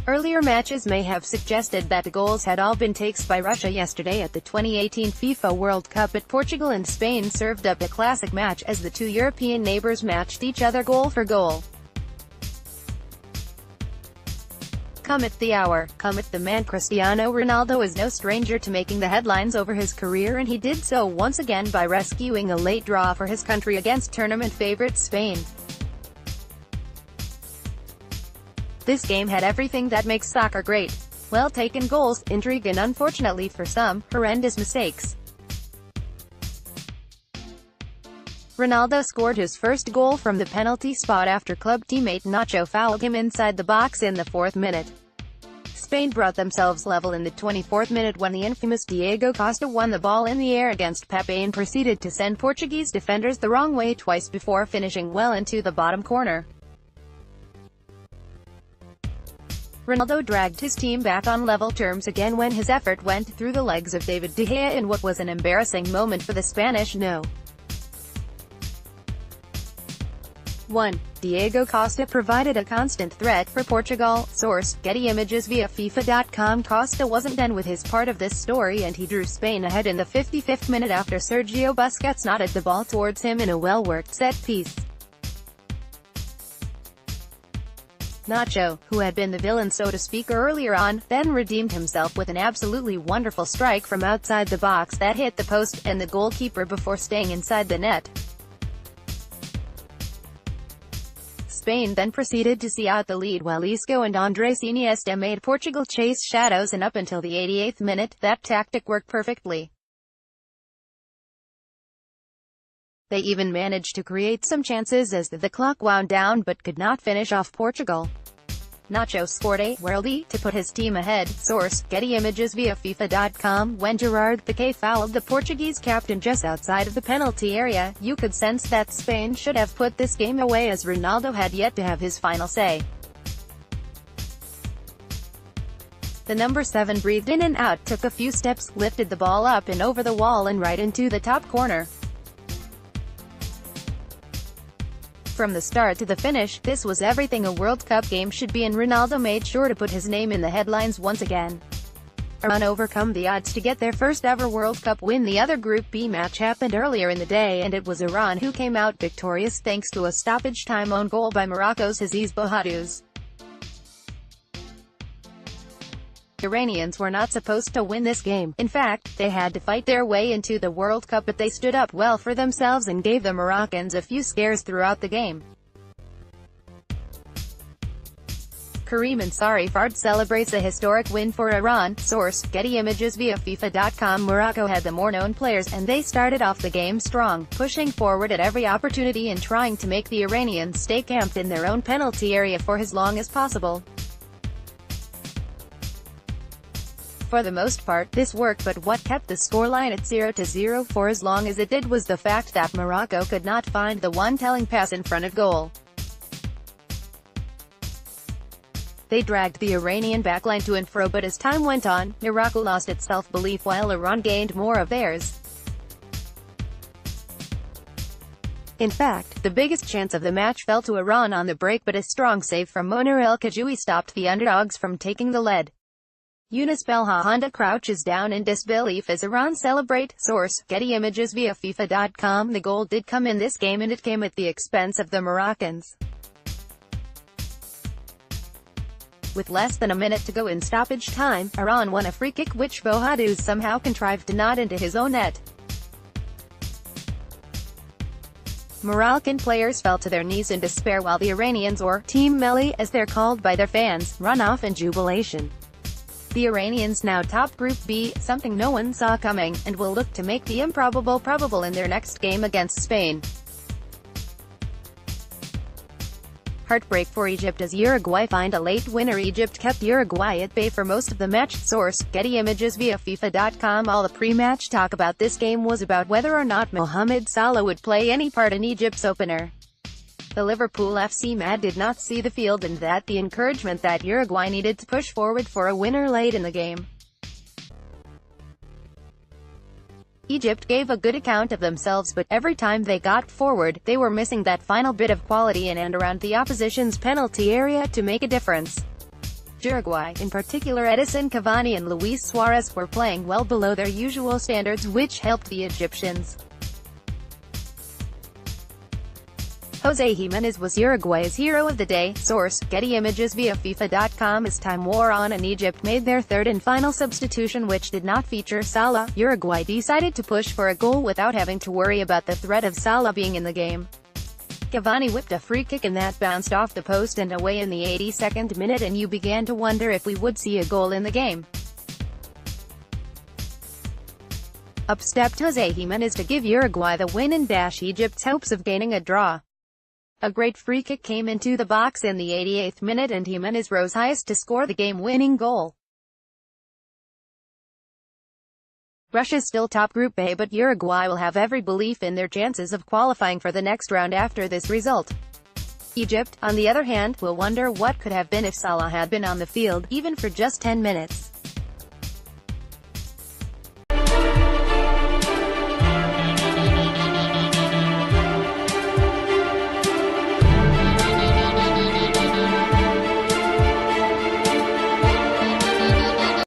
Earlier matches may have suggested that the goals had all been takes by Russia yesterday at the 2018 FIFA World Cup, but Portugal and Spain served up a classic match as the two European neighbours matched each other goal for goal. Cometh the hour. Cometh the man. Cristiano Ronaldo is no stranger to making the headlines over his career, and he did so once again by rescuing a late draw for his country against tournament favourite Spain. This game had everything that makes soccer great. Well-taken goals, intrigue and, unfortunately for some, horrendous mistakes. Ronaldo scored his first goal from the penalty spot after club teammate Nacho fouled him inside the box in the 4th minute. Spain brought themselves level in the 24th minute when the infamous Diego Costa won the ball in the air against Pepe and proceeded to send Portuguese defenders the wrong way twice before finishing well into the bottom corner. Ronaldo dragged his team back on level terms again when his effort went through the legs of David De Gea in what was an embarrassing moment for the Spanish. 1. Diego Costa provided a constant threat for Portugal. Source: Getty Images via FIFA.com. Costa wasn't done with his part of this story, and he drew Spain ahead in the 55th minute after Sergio Busquets nodded the ball towards him in a well-worked set-piece. Nacho, who had been the villain so to speak earlier on, then redeemed himself with an absolutely wonderful strike from outside the box that hit the post and the goalkeeper before staying inside the net. Spain then proceeded to see out the lead while Isco and Andres Iniesta made Portugal chase shadows, and up until the 88th minute, that tactic worked perfectly. They even managed to create some chances as the clock wound down, but could not finish off Portugal. Nacho scored a worldie to put his team ahead. Source: Getty Images via FIFA.com. When Gerard Piqué fouled the Portuguese captain just outside of the penalty area, you could sense that Spain should have put this game away, as Ronaldo had yet to have his final say. The number 7 breathed in and out, took a few steps, lifted the ball up and over the wall and right into the top corner. From the start to the finish, this was everything a World Cup game should be, and Ronaldo made sure to put his name in the headlines once again. Iran overcome the odds to get their first ever World Cup win. The other Group B match happened earlier in the day, and it was Iran who came out victorious thanks to a stoppage-time own goal by Morocco's Aziz Bouhadouz. The Iranians were not supposed to win this game. In fact, they had to fight their way into the World Cup, but they stood up well for themselves and gave the Moroccans a few scares throughout the game. Kareem Ansari Fard celebrates a historic win for Iran. Source: Getty Images via FIFA.com. Morocco had the more known players, and they started off the game strong, pushing forward at every opportunity and trying to make the Iranians stay camped in their own penalty area for as long as possible. For the most part, this worked, but what kept the scoreline at 0-0 for as long as it did was the fact that Morocco could not find the one telling pass in front of goal. They dragged the Iranian backline to and fro, but as time went on, Morocco lost its self-belief while Iran gained more of theirs. In fact, the biggest chance of the match fell to Iran on the break, but a strong save from Moner El Khajoui stopped the underdogs from taking the lead. Yunus Belha Honda crouches down in disbelief as Iran celebrate. Source: Getty Images via FIFA.com. The goal did come in this game, and it came at the expense of the Moroccans. With less than a minute to go in stoppage time, Iran won a free kick which Bouhadouz somehow contrived to nod into his own net. Moroccan players fell to their knees in despair while the Iranians, or Team Melli as they're called by their fans, run off in jubilation. The Iranians now top Group B, something no one saw coming, and will look to make the improbable probable in their next game against Spain. Heartbreak for Egypt as Uruguay find a late winner. Egypt kept Uruguay at bay for most of the match. Source: Getty Images via FIFA.com. All the pre-match talk about this game was about whether or not Mohamed Salah would play any part in Egypt's opener. The Liverpool FC mad did not see the field, and that the encouragement that Uruguay needed to push forward for a winner late in the game. Egypt gave a good account of themselves, but every time they got forward, they were missing that final bit of quality in and around the opposition's penalty area to make a difference. Uruguay. In particular, Edison Cavani and Luis Suarez were playing well below their usual standards, which helped the Egyptians. Jose Jimenez was Uruguay's hero of the day. Source: Getty Images via FIFA.com. As time wore on and Egypt made their third and final substitution, which did not feature Salah, Uruguay decided to push for a goal without having to worry about the threat of Salah being in the game. Cavani whipped a free kick and that bounced off the post and away in the 82nd minute, and you began to wonder if we would see a goal in the game. Up stepped Jose Jimenez to give Uruguay the win and dash Egypt's hopes of gaining a draw. A great free kick came into the box in the 88th minute and Jimenez rose highest to score the game-winning goal. Russia's still top Group A, but Uruguay will have every belief in their chances of qualifying for the next round after this result. Egypt, on the other hand, will wonder what could have been if Salah had been on the field, even for just 10 minutes.